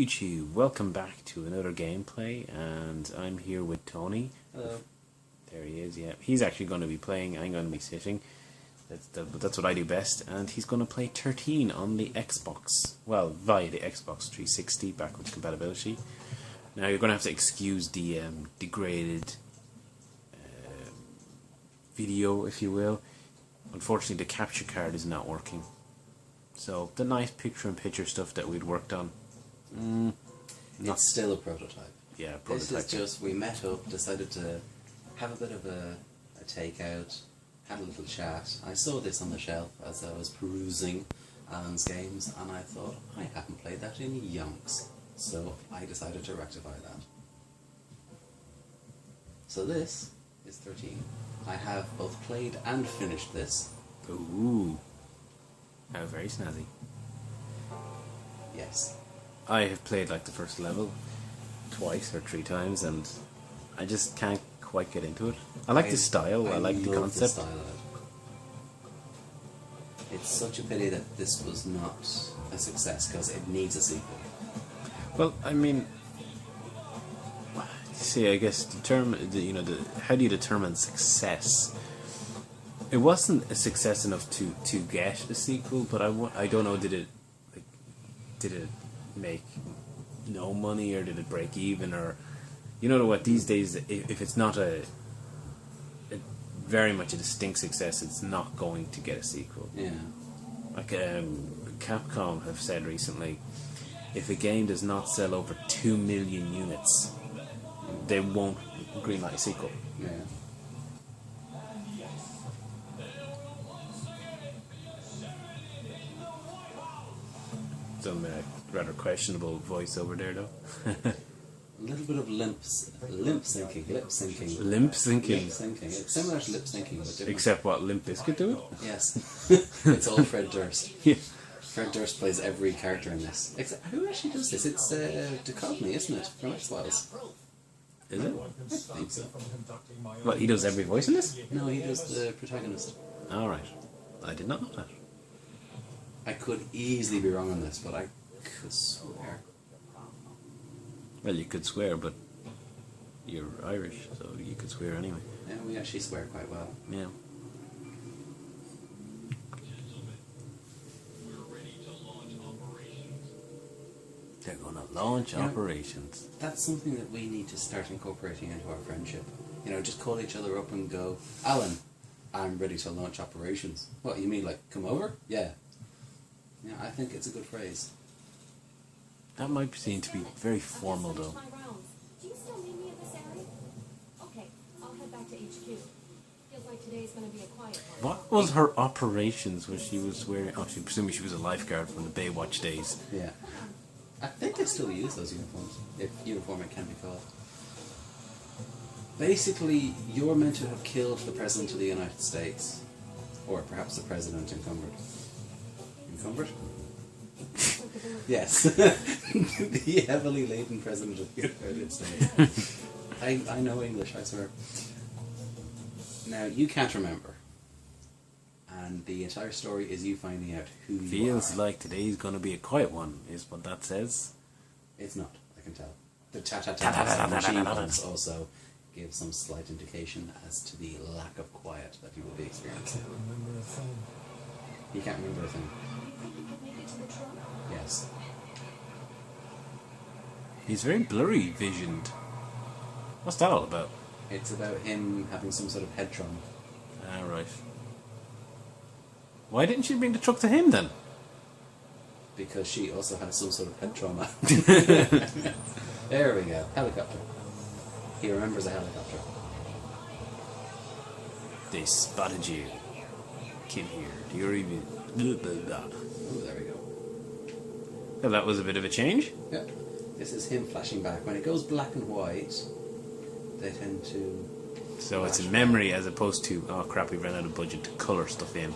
YouTube, welcome back to another gameplay, and I'm here with Tony. Hello. There he is, yeah. He's actually going to be playing, I'm going to be sitting. That's what I do best, and he's going to play 13 on the Xbox. Well, via the Xbox 360 backwards compatibility. Now you're going to have to excuse the degraded video, if you will. Unfortunately, the capture card is not working. So the nice picture-in-picture stuff that we'd worked on, it's still a prototype. Yeah, prototype. This is just, we met up, decided to have a bit of a takeout, had a little chat. I saw this on the shelf as I was perusing Alan's games, and I thought, I haven't played that in yonks. So I decided to rectify that. So this is 13. I have both played and finished this. Ooh. Oh, very snazzy. Yes. I have played like the first level twice or 3 times, and I just can't quite get into it. I like the style, I like the concept. The style of it. It's such a pity that this was not a success, because it needs a sequel. Well, I mean, see, I guess how do you determine success? It wasn't a success enough to get a sequel, but I don't know, did it make no money, or did it break even, or you know what, these days if it's not a very much a distinct success, it's not going to get a sequel. Yeah. Like Capcom have said recently, if a game does not sell over 2 million units, they won't greenlight a sequel. Yeah. Some rather questionable voice over there, though. A little bit of lip syncing. Limp syncing. It's similar to lip syncing, but different. Except what Limp Bizkit do it? Yes. It's all Fred Durst. Yeah. Fred Durst plays every character in this. Except, who actually does this? It's Duchovny, isn't it? From X-Files. Is it? I think so. What, he does every voice in this? No, he does the protagonist. Alright. I did not know that. I could easily be wrong on this, but I could swear. Well, you could swear, but you're Irish, so you could swear anyway. Yeah, we actually swear quite well. Yeah. They're going to launch operations. That's something that we need to start incorporating into our friendship. You know, just call each other up and go, Alan, I'm ready to launch operations. What, you mean like, come over? Yeah. Yeah, I think it's a good phrase. That might seem to be very formal, though. Do you still need me in this area? Okay, I'll head back to HQ. Feels like today's going to be a quiet one. What was her operations when she was wearing... Oh, presumably she was a lifeguard from the Baywatch days. Yeah. I think they still use those uniforms, if uniform it can be called. Basically, you're meant to have killed the President of the United States. Or perhaps the President encumbered. Encumbered? Yes. The heavily laden President of the United States. I know English, I swear. Now, you can't remember. And the entire story is you finding out who you are. Feels like today's going to be a quiet one, is what that says. It's not, I can tell. The ta-ta-ta machine guns also give some slight indication as to the lack of quiet that you will be experiencing. You can't remember a thing. Yes. He's very blurry visioned. What's that all about? It's about him having some sort of head trauma. Ah, right. Why didn't she bring the truck to him then? Because she also has some sort of head trauma. There we go. Helicopter. He remembers a helicopter. They spotted you. Came here. You're even... Ooh, there we go. Well, that was a bit of a change. Yep. This is him flashing back. When it goes black and white, they tend to... So it's a memory as opposed to, oh crap, we ran out of budget to colour stuff in.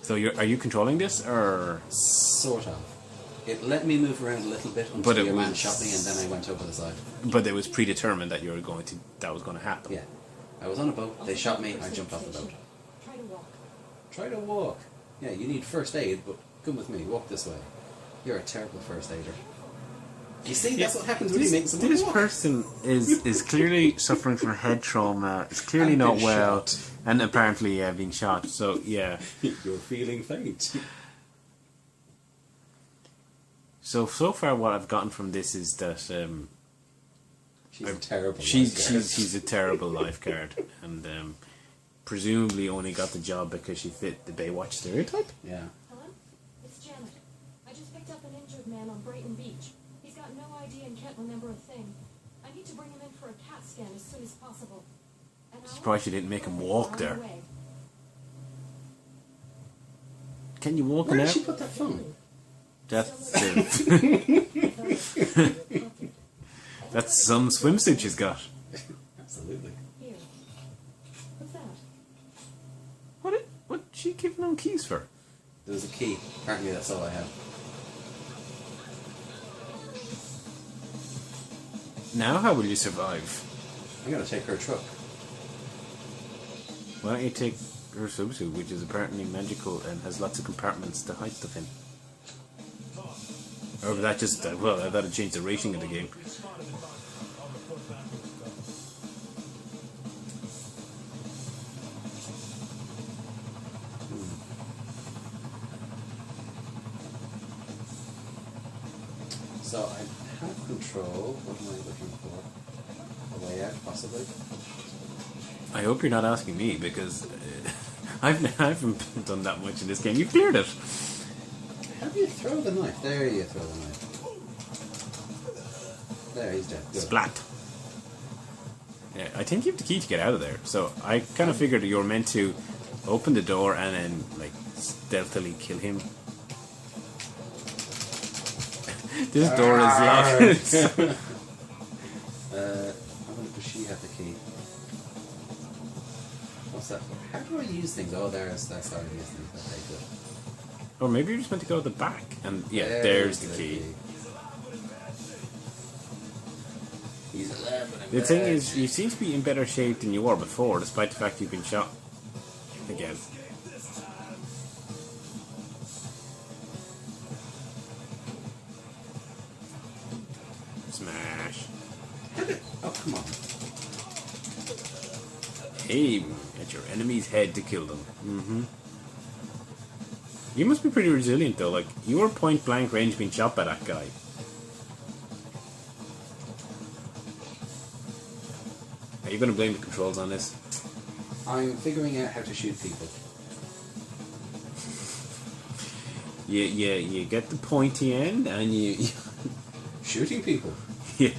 So are you controlling this, or...? Sort of. It let me move around a little bit until your man shot me, and then I went over the side. But it was predetermined that that was going to happen. Yeah. I was on a boat, they shot me, I jumped off the boat. Try to walk. Try to walk. Yeah, you need first aid, but come with me. Walk this way. You're a terrible first aider. You see, that's what happens when you make someone This walk. person is clearly suffering from head trauma. Is clearly And not been well, shot. and apparently been shot. So yeah. You're feeling faint. So far, what I've gotten from this is that She's a terrible she's a terrible lifeguard, and presumably only got the job because she fit the Baywatch stereotype. Yeah. Hello? It's Janet. I just picked up an injured man on Brighton Beach. He's got no ID and can't remember a thing. I need to bring him in for a CAT scan as soon as possible. Surprised you didn't make him walk there. Can you walk Where in did there? she put that phone? That's that's some swimsuit she's got. Absolutely. Here. What's that? What she giving them keys for? There was a key. Apparently that's all I have. Now how will you survive? I'm going to take her truck. Why don't you take her swimsuit, which is apparently magical and has lots of compartments to hide stuff in? Or that just that'd change the rating of the game. So I have control. What am I looking for? A way out, possibly? I hope you're not asking me because I haven't done that much in this game. You cleared it. How do you throw the knife? There you throw the knife. There, he's dead. Good. Splat. Yeah, I think you have the key to get out of there. So I kind of figured you were meant to open the door and then like stealthily kill him. This door is locked. I wonder if she had the key. What's that for? How do I use things? Oh, that's how I use things. Okay, good. Or maybe you're just meant to go to the back. And yeah, there's the key. He's 11. The thing is, you seem to be in better shape than you were before, despite the fact you've been shot again. Smash. Oh, come on. Aim at your enemy's head to kill them. Mm-hmm. You must be pretty resilient though, like, you were point blank range being shot by that guy. Are you going to blame the controls on this? I'm figuring out how to shoot people. You get the pointy end and you Shooting people? yeah.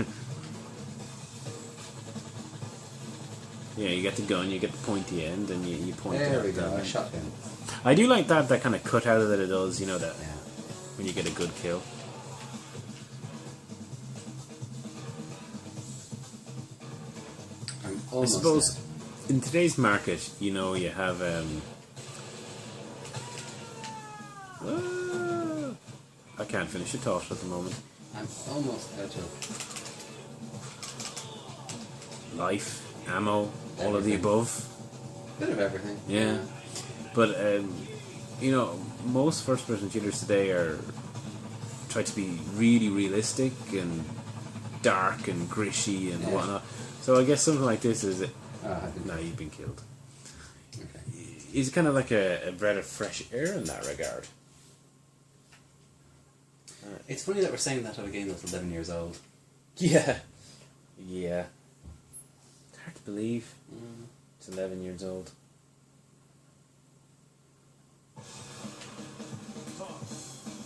Yeah, you get the gun, you get the pointy end, and you point it There out. we go, I shot him. I do like that kind of cutout that it does, you know, that Yeah. when you get a good kill. I'm I almost suppose dead. in today's market, you know, you have I can't finish a thought at the moment. I'm almost out of Life, ammo, all of the Everything. above. bit of everything. Yeah. But you know, most first-person shooters today are try to be really realistic and dark and gritty and Yeah. whatnot. So I guess something like this is I've been now you've been killed. Okay. It's kind of like a breath of fresh air in that regard. It's funny that we're saying that of a game that's 11 years old. Yeah. Yeah. It's hard to believe. It's 11 years old.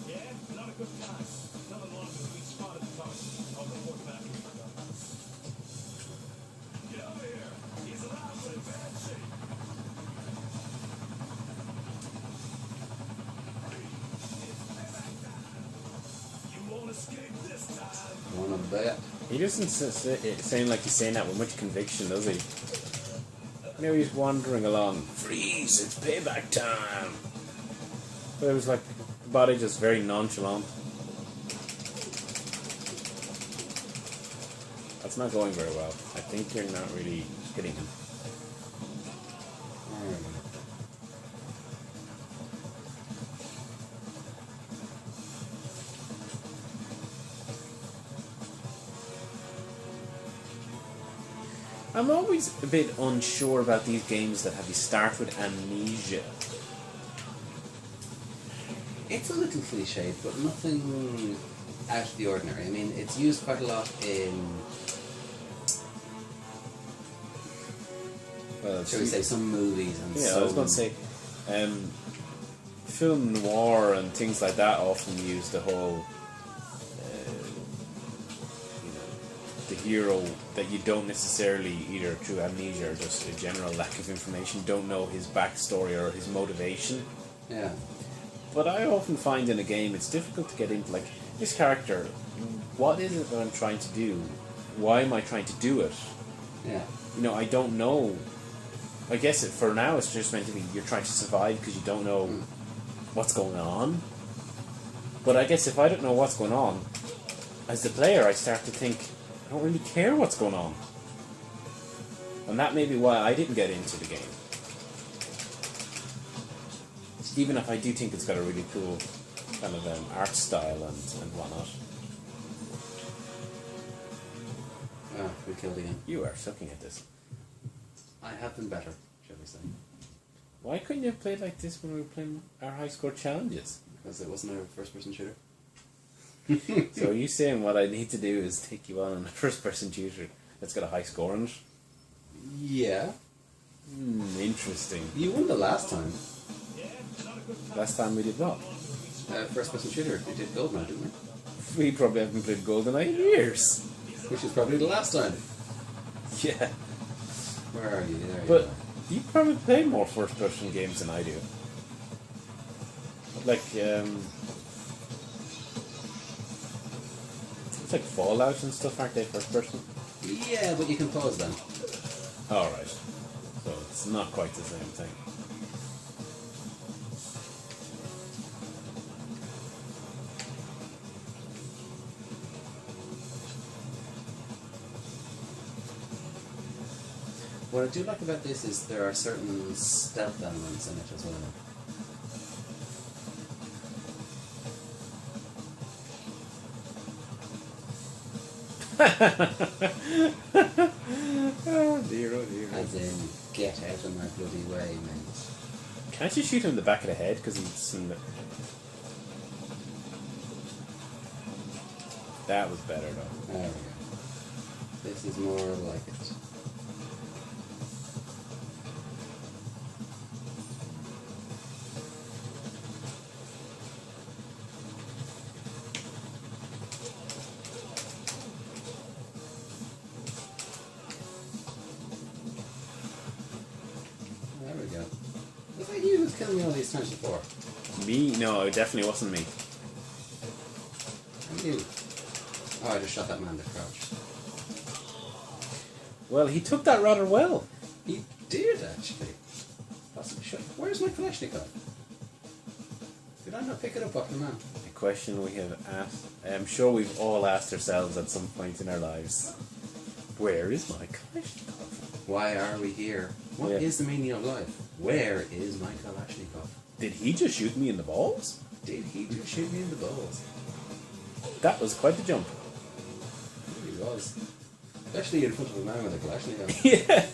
Yeah, not a good time. Nothing longer than we spotted the target. I'll report back. Get over here. He's alive but in bad shape. You won't escape this time. Wanna bet? He doesn't sound like he's saying that with much conviction, does he? You know, he's wandering along. Freeze! It's payback time! But it was like, the body just very nonchalant. That's not going very well. I think you're not really hitting him. I'm always a bit unsure about these games that have you start with amnesia. It's a little cliched, but nothing out of the ordinary. I mean, it's used quite a lot in, Well, shall we say, some movies and yeah, some... I was going to say, film noir and things like that often use the whole, the hero that you don't necessarily, either through amnesia or just a general lack of information, don't know his backstory or his motivation. Yeah. But I often find in a game it's difficult to get into, like, this character, what is it that I'm trying to do? Why am I trying to do it? Yeah. I don't know. I guess for now it's just meant to be you're trying to survive because you don't know what's going on. But I guess if I don't know what's going on, as the player I start to think, I don't really care what's going on. And that may be why I didn't get into the game. Even if I do think it's got a really cool kind of art style and whatnot. Ah, we killed again. You are sucking at this. I have been better, shall we say. Why couldn't you have played like this when we were playing our high score challenges? Because it wasn't a first-person shooter. So are you saying what I need to do is take you on a first-person shooter that's got a high score on it? Yeah. Interesting. You won the last time. Last time we did what? First-person shooter. We did GoldenEye, didn't we? We probably haven't played GoldenEye in years. Which is probably the last time. Yeah. Where are you? There But you you probably play more first-person games than I do. Like, it's like Fallout and stuff, aren't they, first-person? are. Yeah, but you can pause them. Alright. So it's not quite the same thing. What I do like about this is there are certain stealth elements in it as well. Oh dear, oh dear. As in, get out of my bloody way, mate. Can't you shoot him in the back of the head? Because he's in the... That was better though. There we go. This is more like it. There we go. Was that you who was killing me all these times before? Me? No, it definitely wasn't me. And you? Oh, I just shot that man to crouch. Well, he took that rather well. He did, actually. Possibly should. Where's my Kalashnikov? Did I not pick it up off the man? A question we have asked, I'm sure we've all asked ourselves at some point in our lives. Where is my Kalashnikov? Why are we here? What is Yeah. the meaning of life? Where is my Kalashnikov? Did he just shoot me in the balls? Did he just shoot me in the balls? That was quite the jump. He was. Especially in front of a man with a Kalashnikov. Yeah.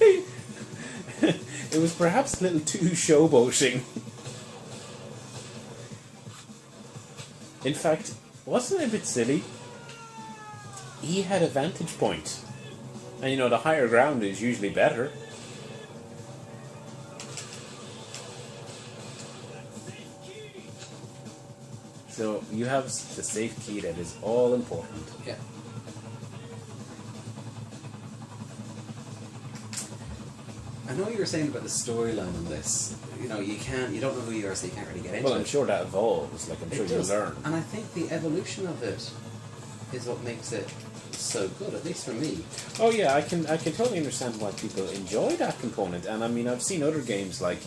It was perhaps a little too showboating. In fact, wasn't it a bit silly? He had a vantage point. And the higher ground is usually better. So you have the safe key that is all important. Yeah. I know you were saying about the storyline in this. You don't know who you are, so you can't really get into Well, it. I'm sure that evolves, like I'm sure It you'll does. learn. And I think the evolution of it is what makes it so good, at least for me. Oh yeah, I can totally understand why people enjoy that component, and I mean I've seen other games like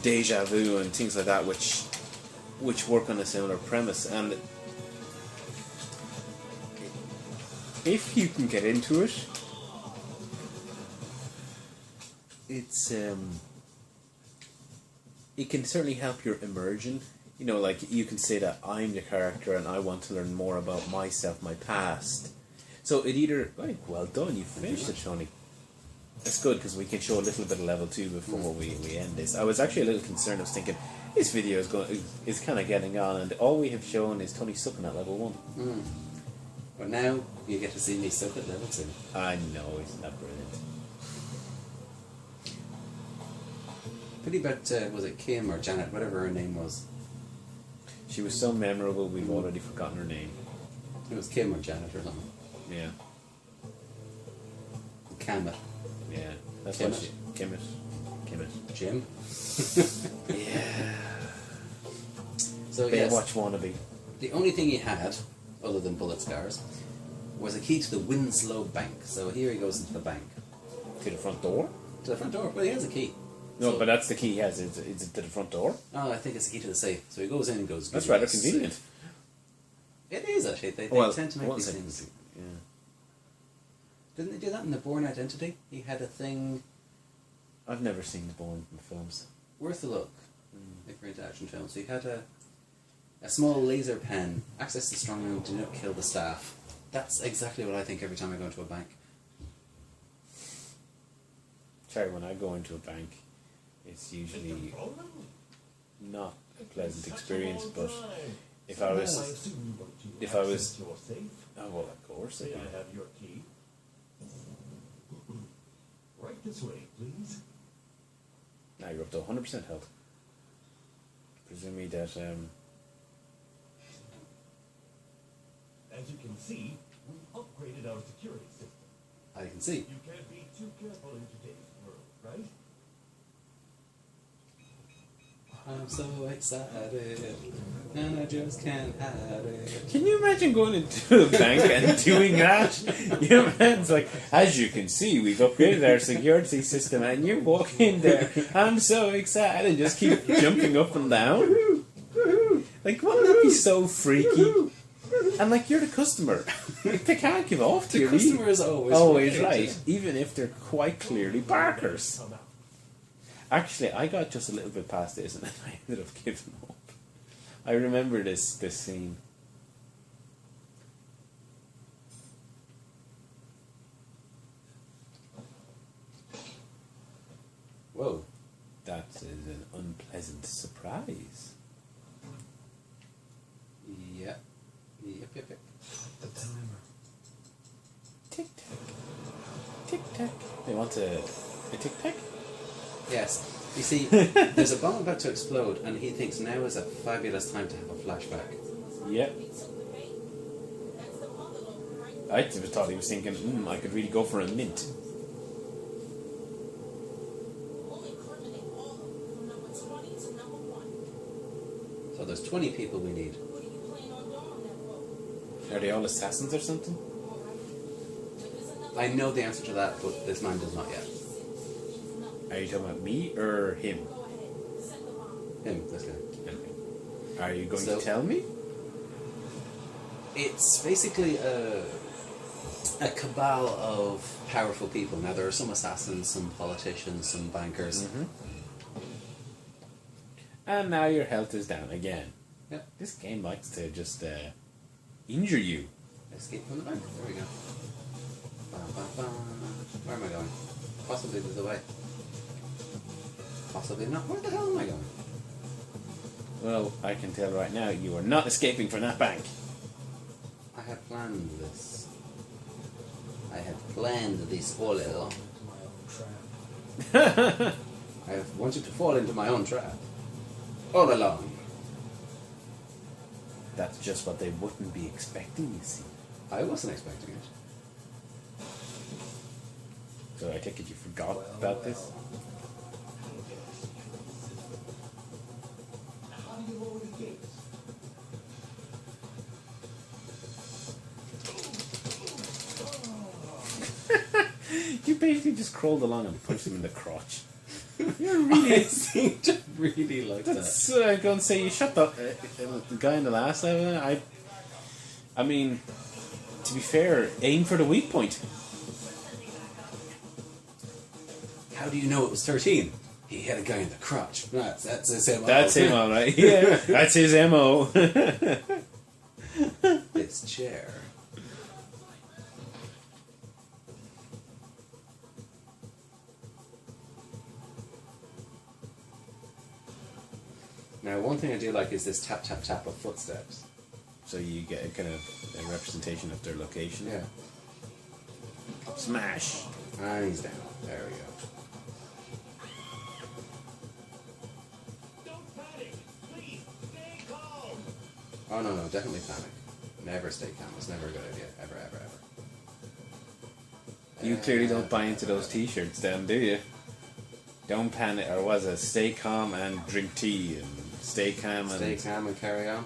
Deja Vu and things like that which work on a similar premise, and if you can get into it, it's it can certainly help your immersion. Like you can say that I'm the character and I want to learn more about myself, my past. So it either, well done, you finished it, Tony. It's good because we can show a little bit of level 2 before we end this. I was actually a little concerned. I was thinking this video is kind of getting on, and all we have shown is Tony sucking at level 1. But now you get to see me suck at level 2. I know, isn't that brilliant? Pity about was it Kim or Janet, whatever her name was. She was so memorable. We've already forgotten her name. It was Kim or Janet or something. Yeah, Kamet. yeah. That's Kimmit. what she. Kimmit. Jim. Yeah. So yes, Baywatch wannabe. the only thing he had, other than bullet scars, was a key to the Winslow Bank. So here he goes into the bank. To the front door? To the front door. Well, he has a key. No, So- but that's the key he has. Is it to the front door? Oh, I think it's the key to the safe. So he goes in and goes... That's "Give me rather the convenient. safe." It is, actually. They tend to make one these second. things... Yeah. Didn't they do that in The Bourne Identity? He had a thing... I've never seen the Bourne films. Worth a look. If you're into action films. So he had a small laser pen. Access the strong room. Do not kill the staff. That's exactly what I think every time I go into a bank. Sorry, when I go into a bank, it's usually not a pleasant experience. But if I was, Your safe? oh well, of course. Say I have your key. Right this way, please. Now you're up to 100% health. Presumably that As you can see, we've upgraded our security system. I can see. You can't be too careful in today's world, right? I'm so excited. And I just can't hide it. Can you imagine going into a bank and doing that? You know, it's like, as you can see, we've upgraded our security system, and you walk in there, I'm so excited, and just keep jumping up and down. Like, wouldn't that be so freaky? And like, you're the customer. Like, they can't give off to The you. customer is always Always right. right, even if they're quite clearly barkers. Come out. Actually, I got just a little bit past this, and then I ended up giving up. I remember this scene. Whoa. That is an unpleasant surprise. Yep. Yep. The timer. Tic tac. Tic tac. They want a tic tac? Yes. You see, there's a bomb about to explode, and he thinks now is a fabulous time to have a flashback. Yep. I just thought he was thinking, I could really go for a mint. So there's 20 people we need. Are they all assassins or something? I know the answer to that, but this man does not yet. Are you talking about me or him? Him, this guy. Okay. Are you going So- to tell me? It's basically a cabal of powerful people. Now, there are some assassins, some politicians, some bankers. And now your health is down again. Yep. This game likes to just injure you. Escape from the bank. There we go. Bam, bam, bam. Where am I going? Possibly the way. Possibly not. Where the hell am I going? Well, I can tell right now you are not escaping from that bank. I had planned this. I had planned this all along. My own trap. I have wanted to fall into my own trap. All along. That's just what they wouldn't be expecting, you see. I wasn't expecting it. So I take it you forgot about this? How do you lower the gates? You basically just crawled along and punched him in the crotch. You're I really... seem to really like that. That's I'm going to say, you shot the guy in the last level. I mean, to be fair, aim for the weak point. How do you know it was 13? He had a guy in the crotch. That's his MO. That's him, all right. Yeah, that's his MO. This chair. Now, one thing I do like is this tap, tap, tap of footsteps. So you get a kind of a representation of their location. Yeah. Smash! And he's down. There we go. Don't panic. Please, stay calm. Oh, no, definitely panic. Never stay calm. It's never a good idea. Ever, ever, ever. You clearly don't buy into those t-shirts then, do you? Don't panic, or was it stay calm and drink tea, and stay calm and... Stay calm and carry on.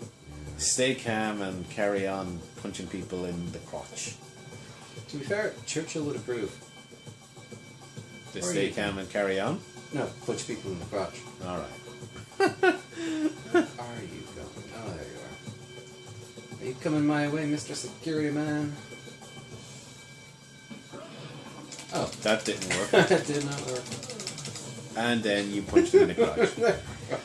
Stay calm and carry on punching people in the crotch. To be fair, Churchill would approve. To Or stay you calm and carry on? No, punch people in the crotch. Alright. Where are you going? Oh, there you are. Are you coming my way, Mr. Security Man? Oh, That didn't work. that did not work. And then you punched him in the crotch.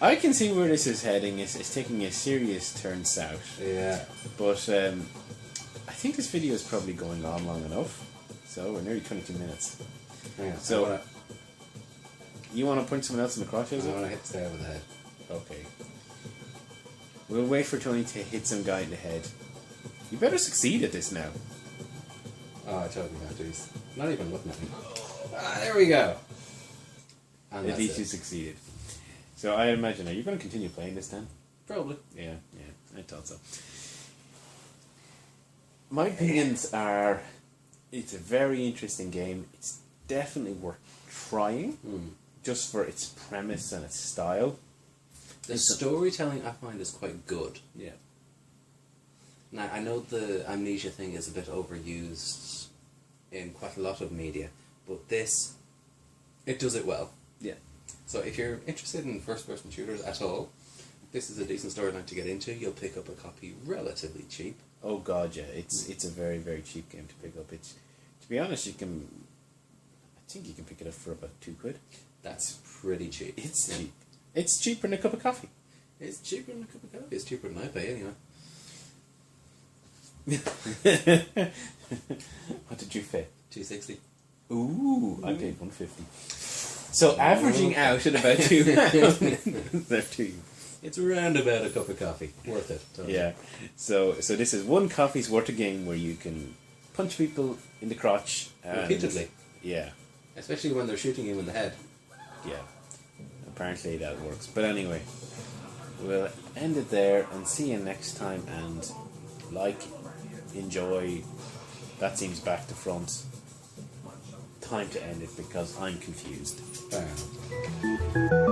I can see where this is heading. It's taking a serious turn south. Yeah. But I think this video is probably going on long enough. So we're nearly 22 minutes. Hang on. So you want to punch someone else in the crotch, is I it? want to hit the over the head. Okay. We'll wait for Tony to hit some guy in the head. You better succeed at this now. Oh, I totally have to. He's not even looking at me. Ah, there we go. And At that's least you it. succeeded. So I imagine, are you going to continue playing this then? Probably. Yeah, I thought so. My opinions are, it's a very interesting game. It's definitely worth trying, just for its premise and its style. The storytelling I find is quite good. Yeah. Now, I know the amnesia thing is a bit overused in quite a lot of media, but this, it does it well. Yeah. So if you're interested in first-person shooters at all, this is a decent storyline to get into. You'll pick up a copy relatively cheap. Oh god, yeah. It's a very, very cheap game to pick up. It's, to be honest, I think you can pick it up for about £2. That's pretty cheap. It's cheap. It's cheaper than a cup of coffee. It's cheaper than a cup of coffee. It's cheaper than I pay anyway. What did you pay? $2.60. Ooh, I paid $1.50. So averaging out at about £2. They're two. It's around about a cup of coffee. Worth it. Totally. Yeah. So this is one coffee's worth of game where you can punch people in the crotch and, Repeatedly. Yeah. Especially when they're shooting you in the head. Yeah. Apparently that works. But anyway, we'll end it there and see you next time, and enjoy. That seems back to front. Time to end it because I'm confused. Fair enough.